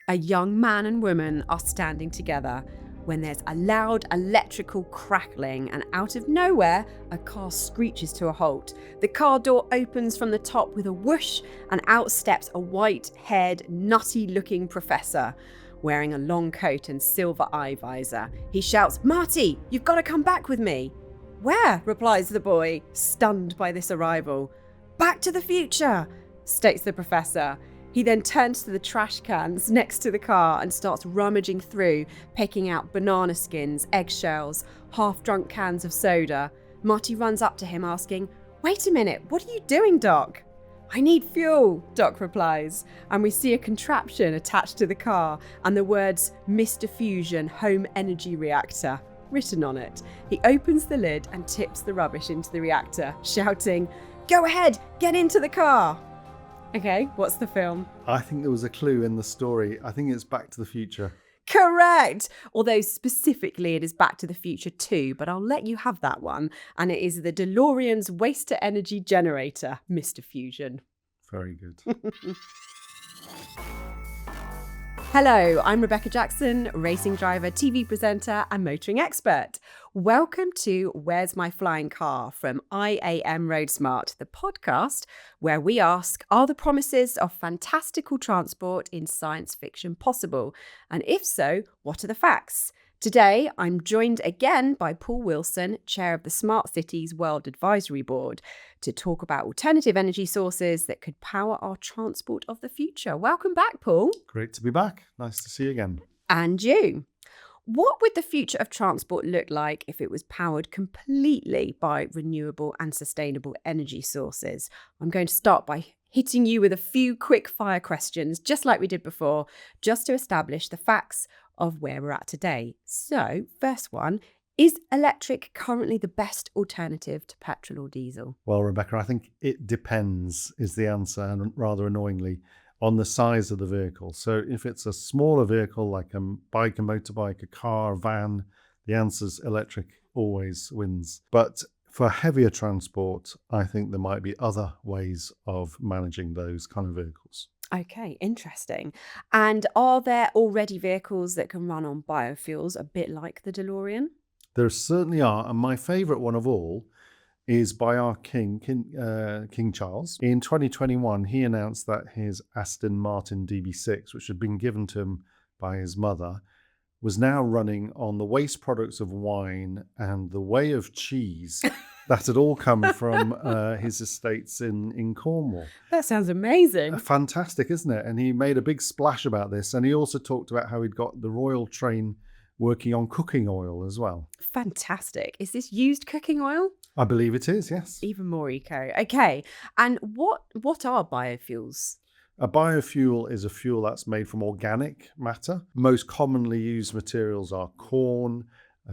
A young man and woman are standing together when there's a loud electrical crackling, and out of nowhere, a car screeches to a halt. The car door opens from the top with a whoosh, and out steps a white-haired, nutty-looking professor wearing a long coat and silver eye visor. He shouts, "Marty, you've got to come back with me." "Where?" replies the boy, stunned by this arrival. "Back to the future," states the professor. He then turns to the trash cans next to the car and starts rummaging through, picking out banana skins, eggshells, half-drunk cans of soda. Marty runs up to him asking, "Wait a minute, what are you doing, Doc?" "I need fuel," Doc replies, and we see a contraption attached to the car and the words "Mr. Fusion Home Energy Reactor" written on it. He opens the lid and tips the rubbish into the reactor, shouting, "Go ahead, get into the car." Okay, what's the film? I think there was a clue in the story. I think it's Back to the Future. Correct! Although specifically it is Back to the Future 2, but I'll let you have that one. And it is the DeLorean's waste-to-energy generator, Mr. Fusion. Very good. Hello, I'm Rebecca Jackson, racing driver, TV presenter, and motoring expert. Welcome to Where's My Flying Car from IAM Road Smart, the podcast where we ask, are the promises of fantastical transport in science fiction possible? And if so, what are the facts? Today, I'm joined again by Paul Wilson, chair of the Smart Cities World Advisory Board, to talk about alternative energy sources that could power our transport of the future. Welcome back, Paul. Great to be back. Nice to see you again. And you. What would the future of transport look like if it was powered completely by renewable and sustainable energy sources? I'm going to start by hitting you with a few quick fire questions, just like we did before, just to establish the facts of where we're at today. So, first one, is electric currently the best alternative to petrol or diesel? Well, Rebecca, I think it depends is the answer, and rather annoyingly, on the size of the vehicle. So if it's a smaller vehicle like a bike, a motorbike, a car, a van, the answer's electric always wins. But for heavier transport, I think there might be other ways of managing those kind of vehicles. Okay, interesting. And are there already vehicles that can run on biofuels, a bit like the DeLorean? There certainly are, and my favourite one of all is by our King Charles. In 2021, he announced that his Aston Martin DB6, which had been given to him by his mother, was now running on the waste products of wine and the whey of cheese that had all come from his estates in Cornwall. That sounds amazing. Fantastic, isn't it? And he made a big splash about this. And he also talked about how he'd got the royal train working on cooking oil as well. Fantastic. Is this used cooking oil? I believe it is, yes. Even more eco. Okay. And what are biofuels? A biofuel is a fuel that's made from organic matter. Most commonly used materials are corn,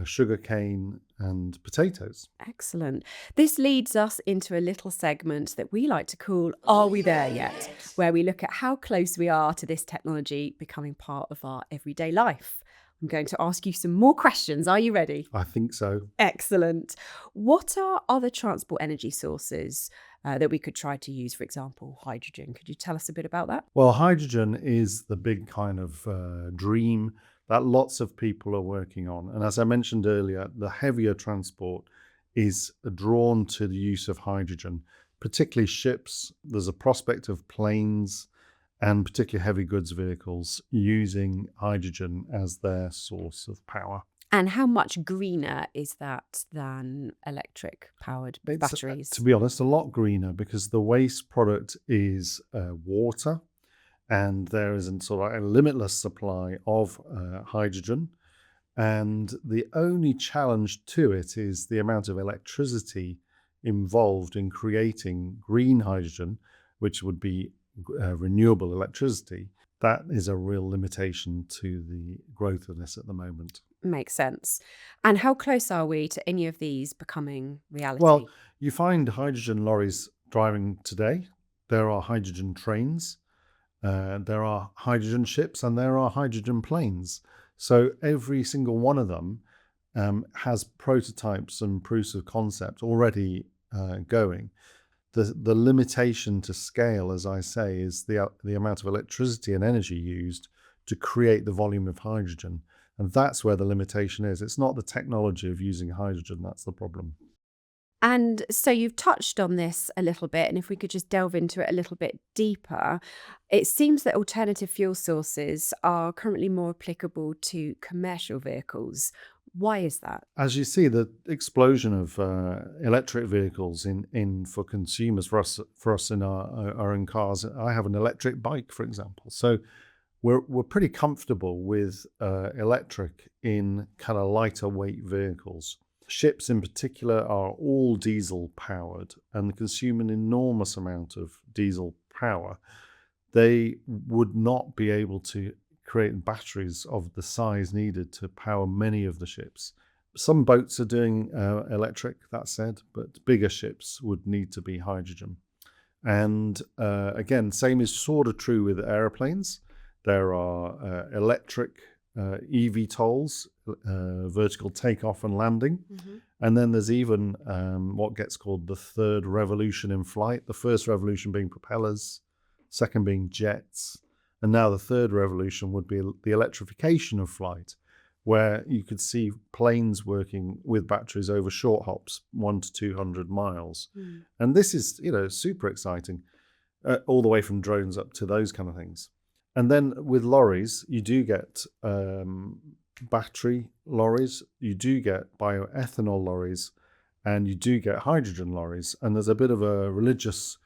sugarcane, and potatoes. Excellent. This leads us into a little segment that we like to call Are We There Yet? Where we look at how close we are to this technology becoming part of our everyday life. I'm going to ask you some more questions. Are you ready? I think so. Excellent. What are other transport energy sources that we could try to use? For example, hydrogen. Could you tell us a bit about that? Well, hydrogen is the big kind of dream that lots of people are working on. And as I mentioned earlier, the heavier transport is drawn to the use of hydrogen, particularly ships. There's a prospect of planes and particularly heavy goods vehicles using hydrogen as their source of power. And how much greener is that than electric-powered batteries? To be honest, a lot greener because the waste product is water, and there is a limitless supply of hydrogen. And the only challenge to it is the amount of electricity involved in creating green hydrogen, which would be renewable electricity. That is a real limitation to the growth of this at the moment. Makes sense. And how close are we to any of these becoming reality? Well, you find hydrogen lorries driving today. There are hydrogen trains, there are hydrogen ships, and there are hydrogen planes. So every single one of them has prototypes and proofs of concept already going. The limitation to scale, as I say, is the amount of electricity and energy used to create the volume of hydrogen. And that's where the limitation is. It's not the technology of using hydrogen that's the problem. And so you've touched on this a little bit, and if we could just delve into it a little bit deeper, it seems that alternative fuel sources are currently more applicable to commercial vehicles. Why is that? As you see, the explosion of electric vehicles in for consumers, for us in our own cars. I have an electric bike, for example. So we're pretty comfortable with electric in kind of lighter weight vehicles. Ships in particular are all diesel powered and consume an enormous amount of diesel power. They would not be able to create batteries of the size needed to power many of the ships. Some boats are doing electric, that said, but bigger ships would need to be hydrogen. And again, same is sort of true with airplanes. There are electric eVTOLs, vertical takeoff and landing. Mm-hmm. And then there's even what gets called the third revolution in flight. The first revolution being propellers, second being jets. And now the third revolution would be the electrification of flight, where you could see planes working with batteries over short hops, 100 to 200 miles. Mm. And this is, super exciting, all the way from drones up to those kind of things. And then with lorries, you do get battery lorries, you do get bioethanol lorries, and you do get hydrogen lorries. And there's a bit of a religious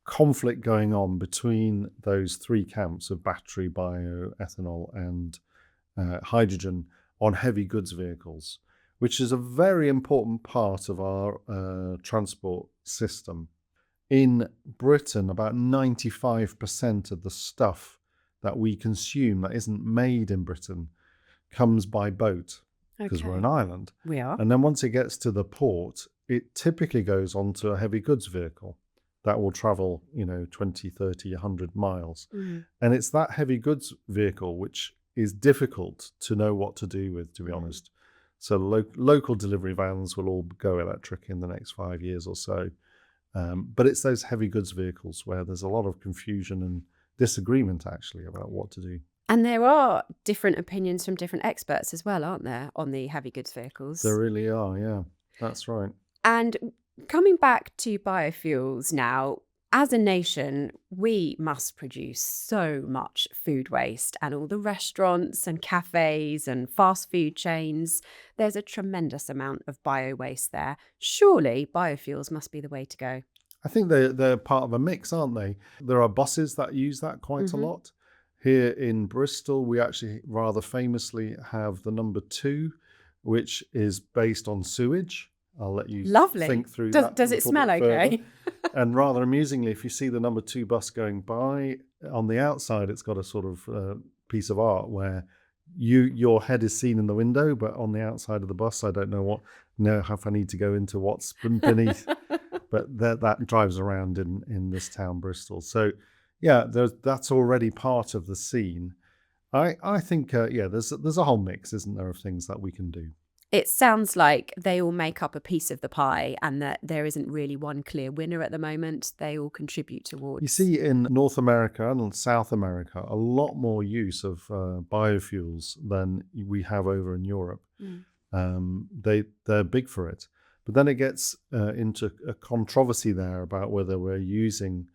conflict going on between those three camps of battery, bioethanol, and hydrogen on heavy goods vehicles, which is a very important part of our transport system. In Britain, about 95% of the stuff that we consume that isn't made in Britain comes by boat, because we're an island. We are. And then once it gets to the port, it typically goes onto a heavy goods vehicle that will travel, 20, 30, 100 miles. Mm. And it's that heavy goods vehicle which is difficult to know what to do with, to be honest. So local delivery vans will all go electric in the next 5 years or so. But it's those heavy goods vehicles where there's a lot of confusion and disagreement, actually, about what to do. And there are different opinions from different experts as well, aren't there, on the heavy goods vehicles? There really are, yeah. That's right. And coming back to biofuels now, as a nation, we must produce so much food waste, and all the restaurants and cafes and fast food chains. There's a tremendous amount of bio waste there. Surely biofuels must be the way to go. I think they're part of a mix, aren't they? There are buses that use that quite a lot. Here in Bristol, we actually rather famously have the number 2, which is based on sewage. I'll let you think through that. Does it smell okay? And rather amusingly, if you see the number 2 bus going by, on the outside, it's got a sort of piece of art where your head is seen in the window, but on the outside of the bus, I don't know if I need to go into what's beneath, but that drives around in this town, Bristol. So yeah, that's already part of the scene. I think there's a whole mix, isn't there, of things that we can do. It sounds like they all make up a piece of the pie, and that there isn't really one clear winner at the moment. They all contribute towards. You see in North America and South America a lot more use of biofuels than we have over in Europe. They're big for it. But then it gets into a controversy there about whether we're using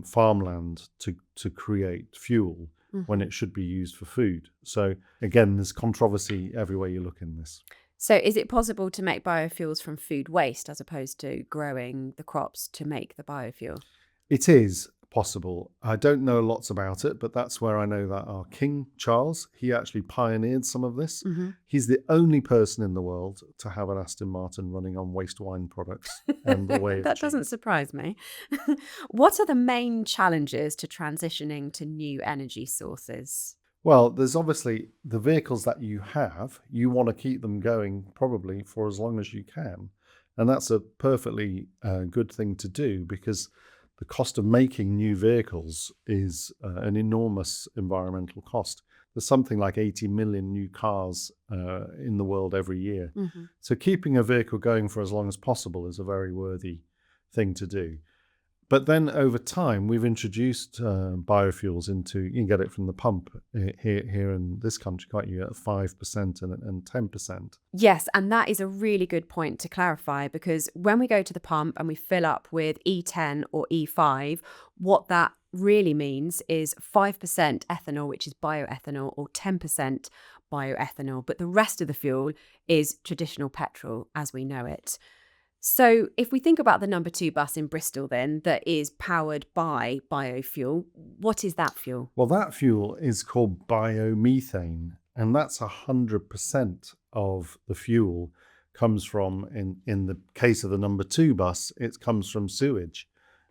farmland to create fuel when it should be used for food. So again, there's controversy everywhere you look in this. So is it possible to make biofuels from food waste as opposed to growing the crops to make the biofuel? It is possible. I don't know lots about it, but that's where I know that our King Charles, he actually pioneered some of this. He's the only person in the world to have an Aston Martin running on waste wine products. And the way that doesn't surprise me. What are the main challenges to transitioning to new energy sources? Well, there's obviously the vehicles that you have, you want to keep them going probably for as long as you can. And that's a perfectly good thing to do, because the cost of making new vehicles is an enormous environmental cost. There's something like 80 million new cars in the world every year. So keeping a vehicle going for as long as possible is a very worthy thing to do. But then over time, we've introduced biofuels into, you can get it from the pump here in this country, can't you, at 5% and 10%. Yes, and that is a really good point to clarify, because when we go to the pump and we fill up with E10 or E5, what that really means is 5% ethanol, which is bioethanol, or 10% bioethanol. But the rest of the fuel is traditional petrol as we know it. So if we think about the number 2 bus in Bristol then that is powered by biofuel, what is that fuel? Well, that fuel is called biomethane, and that's 100% of the fuel comes from, in the case of the number 2 bus, it comes from sewage,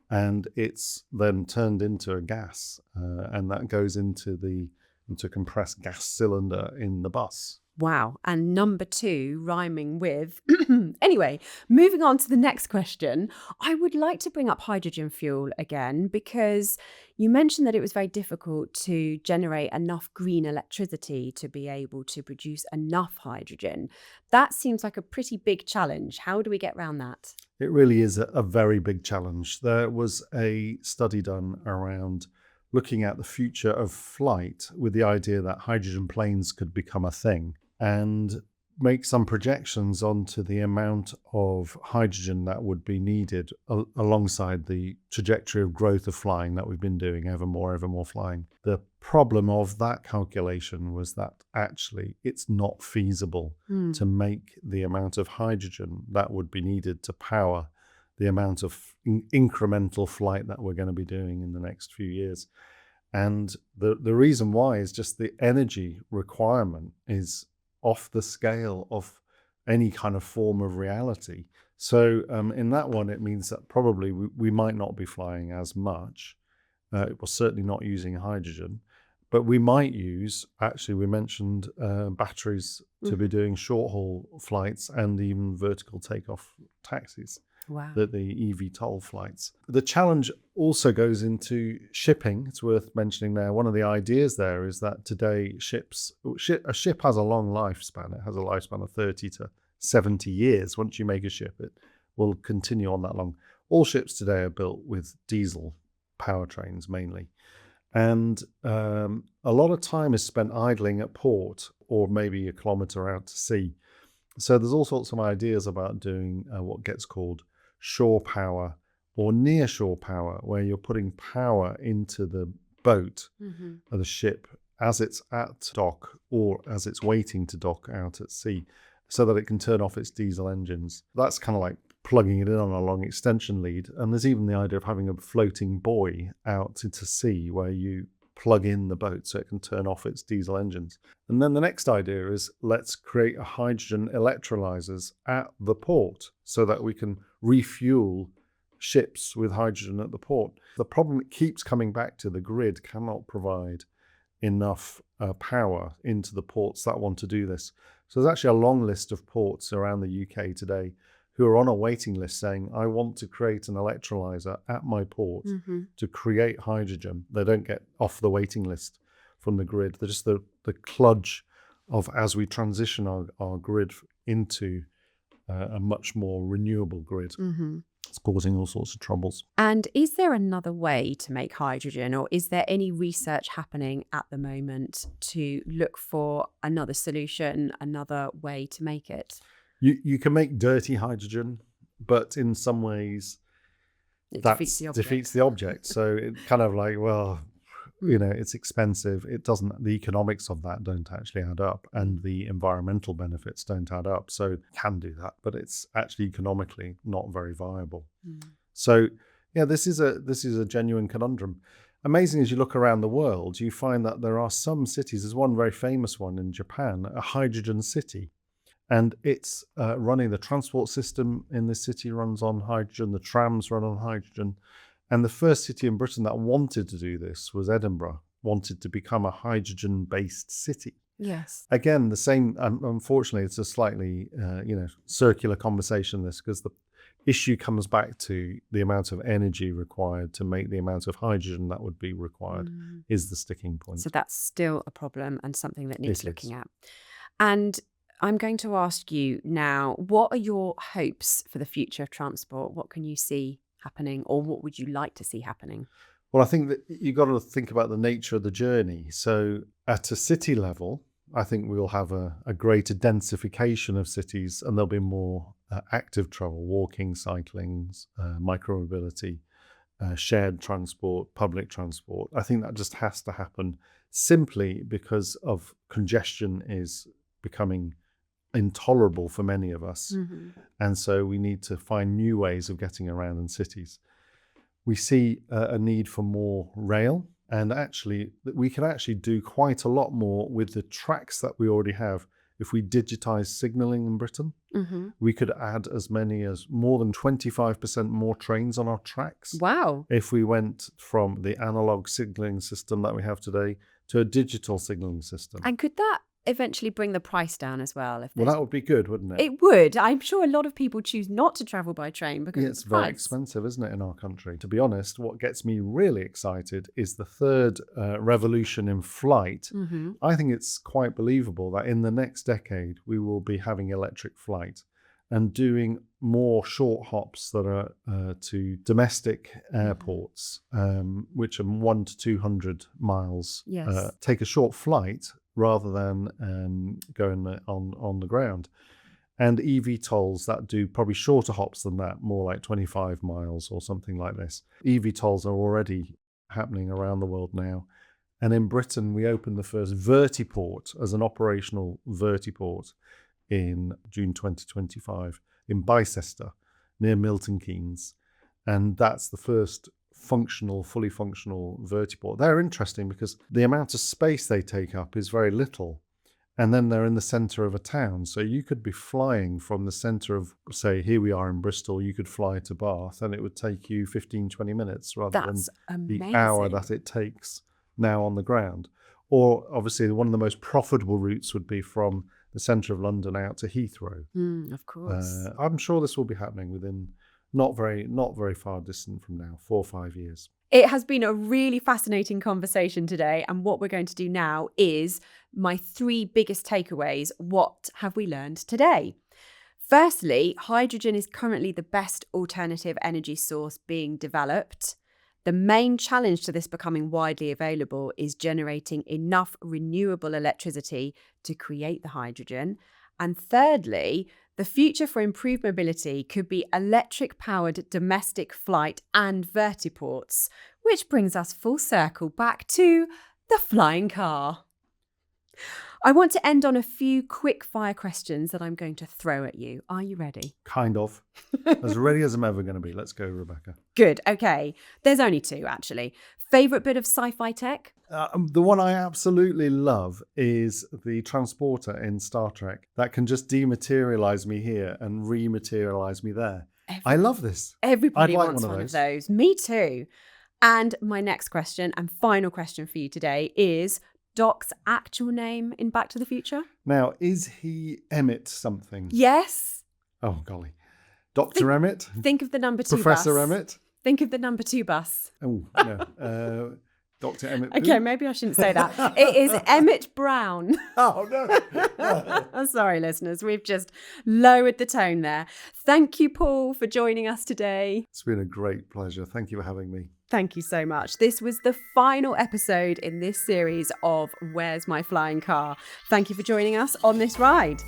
and it's then turned into a gas, and that goes into a compressed gas cylinder in the bus. Wow. And number 2 rhyming with. Anyway, moving on to the next question. I would like to bring up hydrogen fuel again, because you mentioned that it was very difficult to generate enough green electricity to be able to produce enough hydrogen. That seems like a pretty big challenge. How do we get around that? It really is a very big challenge. There was a study done around looking at the future of flight with the idea that hydrogen planes could become a thing, and make some projections onto the amount of hydrogen that would be needed alongside the trajectory of growth of flying that we've been doing, ever more flying. The problem of that calculation was that actually it's not feasible to make the amount of hydrogen that would be needed to power the amount of incremental flight that we're going to be doing in the next few years. And the reason why is just the energy requirement is off the scale of any kind of form of reality. So in that one, it means that probably we might not be flying as much. It was certainly not using hydrogen, but we might use, actually, we mentioned batteries to be doing short haul flights and even vertical takeoff taxis. Wow. The eVTOL flights. The challenge also goes into shipping. It's worth mentioning there. One of the ideas there is that today a ship has a long lifespan. It has a lifespan of 30 to 70 years. Once you make a ship, it will continue on that long. All ships today are built with diesel powertrains mainly. And a lot of time is spent idling at port or maybe a kilometre out to sea. So there's all sorts of ideas about doing what gets called shore power or near shore power, where you're putting power into the boat or the ship as it's at dock or as it's waiting to dock out at sea, so that it can turn off its diesel engines. That's kind of like plugging it in on a long extension lead. And there's even the idea of having a floating buoy out into sea where you plug in the boat so it can turn off its diesel engines. And then the next idea is, let's create a hydrogen electrolyzers at the port so that we can refuel ships with hydrogen at the port. The problem keeps coming back to the grid cannot provide enough power into the ports that want to do this. So there's actually a long list of ports around the UK today who are on a waiting list saying, I want to create an electrolyzer at my port to create hydrogen. They don't get off the waiting list from the grid. They're just the kludge of, as we transition our grid into a much more renewable grid. It's causing all sorts of troubles. And is there another way to make hydrogen, or is there any research happening at the moment to look for another solution, another way to make it? You can make dirty hydrogen, but in some ways that defeats the object. So it's kind of like, well, it's expensive. It doesn't, the economics of that don't actually add up, and the environmental benefits don't add up. So it can do that, but it's actually economically not very viable. So yeah, this is a genuine conundrum. Amazing, as you look around the world, you find that there are some cities. There's one very famous one in Japan, a hydrogen city. And it's running, the transport system in this city runs on hydrogen, the trams run on hydrogen. And the first city in Britain that wanted to do this was Edinburgh, wanted to become a hydrogen-based city. Yes. Again, the same, unfortunately, it's a slightly, circular conversation, this, because the issue comes back to the amount of energy required to make the amount of hydrogen that would be required is the sticking point. So that's still a problem and something that needs looking at. And I'm going to ask you now, what are your hopes for the future of transport? What can you see happening, or what would you like to see happening? Well, I think that you've got to think about the nature of the journey. So at a city level, I think we'll have a greater densification of cities, and there'll be more active travel, walking, cycling, micromobility, shared transport, public transport. I think that just has to happen simply because of congestion is becoming intolerable for many of us. And so we need to find new ways of getting around in cities. We see a need for more rail, and actually we can actually do quite a lot more with the tracks that we already have. If we digitize signaling in Britain, we could add as many as more than 25% more trains on our tracks. Wow. If we went from the analog signaling system that we have today to a digital signaling system. And could that eventually bring the price down as well? Well, that would be good, wouldn't it? It would. I'm sure a lot of people choose not to travel by train because It's very expensive, isn't it, in our country? To be honest, what gets me really excited is the third revolution in flight. I think it's quite believable that in the next decade, we will be having electric flight and doing more short hops that are to domestic airports, which are 100 to 200 miles. Yes. Take a short flight rather than going on the ground. And EV tolls that do probably shorter hops than that, more like 25 miles or something like this. EV tolls are already happening around the world now. And in Britain, we opened the first vertiport as an operational vertiport in June 2025 in Bicester, near Milton Keynes. And that's the first fully functional vertiport. They're interesting because the amount of space they take up is very little. And then they're in the centre of a town. So you could be flying from the centre of, say, here we are in Bristol, you could fly to Bath and it would take you 15, 20 minutes rather than the hour that it takes now on the ground. Or obviously one of the most profitable routes would be from the centre of London out to Heathrow. Of course. I'm sure this will be happening within not very far distant from now, 4 or 5 years. It has been a really fascinating conversation today. And what we're going to do now is my 3 biggest takeaways. What have we learned today? Firstly, hydrogen is currently the best alternative energy source being developed. The main challenge to this becoming widely available is generating enough renewable electricity to create the hydrogen. And thirdly, the future for improved mobility could be electric-powered domestic flight and vertiports, which brings us full circle back to the flying car. I want to end on a few quick-fire questions that I'm going to throw at you. Are you ready? Kind of. As ready as I'm ever going to be. Let's go, Rebecca. Good. Okay. There's only 2, actually. Favourite bit of sci-fi tech? The one I absolutely love is the transporter in Star Trek that can just dematerialize me here and rematerialize me there. I love this. Everybody I'd like wants one of those. Me too. And my next question and final question for you today is Doc's actual name in Back to the Future? Now, is he Emmett something? Yes. Oh, golly. Dr. Emmett? Think of the number 2 Professor bus. Emmett? Think of the number 2 bus. Oh, no. Dr. Emmett. Okay, maybe I shouldn't say that. It is Emmett Brown. Oh, no. I'm sorry, listeners. We've just lowered the tone there. Thank you, Paul, for joining us today. It's been a great pleasure. Thank you for having me. Thank you so much. This was the final episode in this series of Where's My Flying Car? Thank you for joining us on this ride.